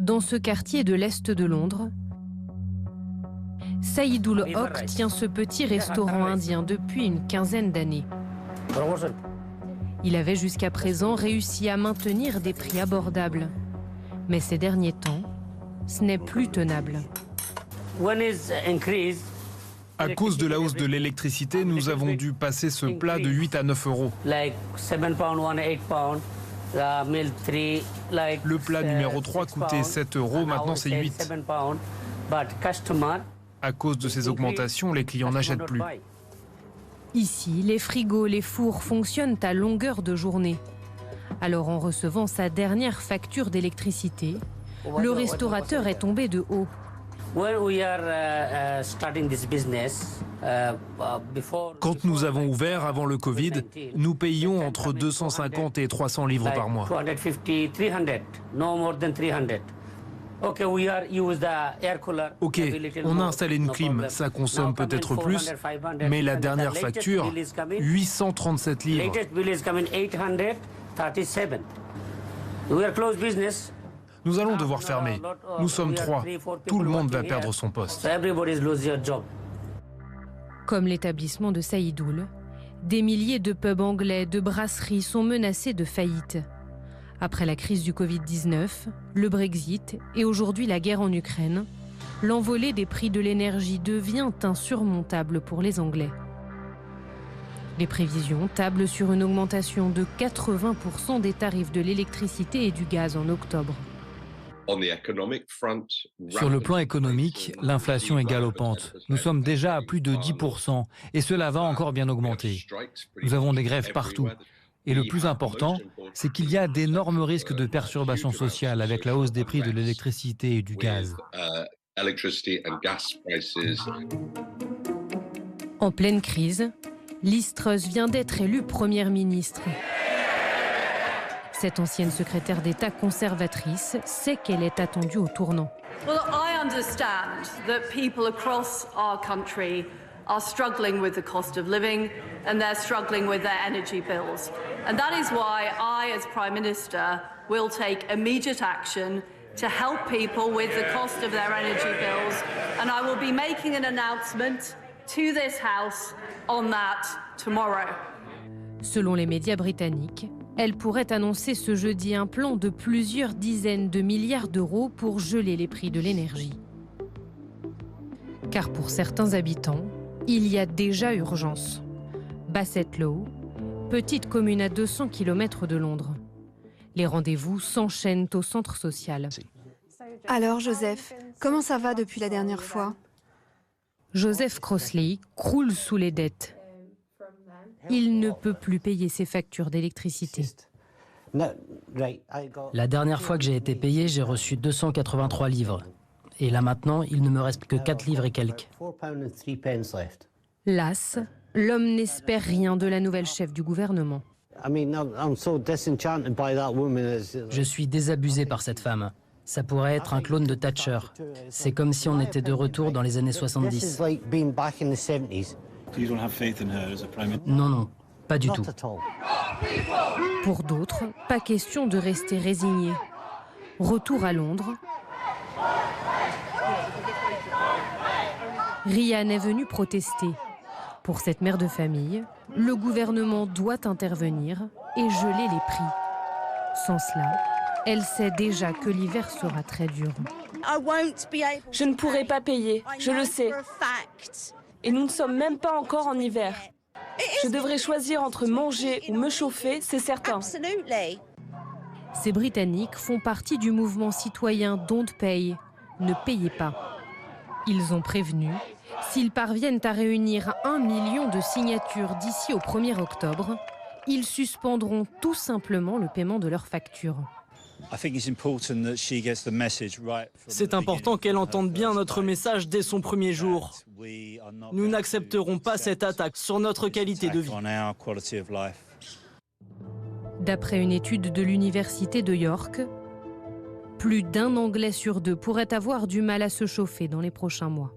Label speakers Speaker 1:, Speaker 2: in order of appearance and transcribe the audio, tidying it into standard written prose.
Speaker 1: Dans ce quartier de l'Est de Londres, Saïdoul Haq tient ce petit restaurant indien depuis une quinzaine d'années. Il avait jusqu'à présent réussi à maintenir des prix abordables. Mais ces derniers temps, ce n'est plus tenable.
Speaker 2: À cause de la hausse de l'électricité, nous avons dû passer ce plat de 8 à 9 euros. Le plat numéro 3 coûtait 7 euros, maintenant c'est 8. À cause de ces augmentations, les clients n'achètent plus.
Speaker 1: Ici, les frigos, les fours fonctionnent à longueur de journée. Alors en recevant sa dernière facture d'électricité, le restaurateur est tombé de haut.
Speaker 2: Quand nous avons ouvert avant le Covid, nous payions entre 250 et 300 livres par mois. Ok, on a installé une clim, ça consomme peut-être plus, mais la dernière facture, 837 livres. Nous allons devoir fermer. Nous sommes 3. Tout le monde va perdre son poste.
Speaker 1: Comme l'établissement de Saïdoul, des milliers de pubs anglais, de brasseries sont menacés de faillite. Après la crise du Covid-19, le Brexit et aujourd'hui la guerre en Ukraine, l'envolée des prix de l'énergie devient insurmontable pour les Anglais. Les prévisions tablent sur une augmentation de 80% des tarifs de l'électricité et du gaz en octobre.
Speaker 3: Sur le plan économique, l'inflation est galopante. Nous sommes déjà à plus de 10% et cela va encore bien augmenter. Nous avons des grèves partout. Et le plus important, c'est qu'il y a d'énormes risques de perturbations sociales avec la hausse des prix de l'électricité et du gaz.
Speaker 1: En pleine crise, Liz Truss vient d'être élue première ministre. Cette ancienne secrétaire d'État conservatrice sait qu'elle est attendue au tournant.
Speaker 4: Well, I understand that people across our country are struggling with the cost of living and they're struggling with their energy bills. And that is why I, as Prime Minister, will take immediate action to help people with the cost of their energy bills. And I will be making an announcement to this House on that tomorrow.
Speaker 1: Selon les médias britanniques, elle pourrait annoncer ce jeudi un plan de plusieurs dizaines de milliards d'euros pour geler les prix de l'énergie. Car pour certains habitants, il y a déjà urgence. Bassetlaw, petite commune à 200 km de Londres. Les rendez-vous s'enchaînent au centre social.
Speaker 5: Alors Joseph, comment ça va depuis la dernière fois?
Speaker 1: Joseph Crossley croule sous les dettes. Il ne peut plus payer ses factures d'électricité.
Speaker 6: La dernière fois que j'ai été payé, j'ai reçu 283 livres. Et là maintenant, il ne me reste que 4 livres et quelques.
Speaker 1: Las, l'homme n'espère rien de la nouvelle chef du gouvernement.
Speaker 6: Je suis désabusé par cette femme. Ça pourrait être un clone de Thatcher. C'est comme si on était de retour dans les années 70. Non, non, pas du tout.
Speaker 1: Pour d'autres, pas question de rester résigné. Retour à Londres. Ryan est venu protester. Pour cette mère de famille, le gouvernement doit intervenir et geler les prix. Sans cela, elle sait déjà que l'hiver sera très dur.
Speaker 7: Je ne pourrai pas payer, je le sais. Et nous ne sommes même pas encore en hiver. Je devrais choisir entre manger ou me chauffer, c'est certain.
Speaker 1: Ces Britanniques font partie du mouvement citoyen Don't Pay, ne payez pas. Ils ont prévenu, s'ils parviennent à réunir 1 million de signatures d'ici au 1er octobre, ils suspendront tout simplement le paiement de leurs factures.
Speaker 8: C'est important qu'elle entende bien notre message dès son premier jour. Nous n'accepterons pas cette attaque sur notre qualité de vie.
Speaker 1: D'après une étude de l'Université de York, plus d'1 Anglais sur 2 pourrait avoir du mal à se chauffer dans les prochains mois.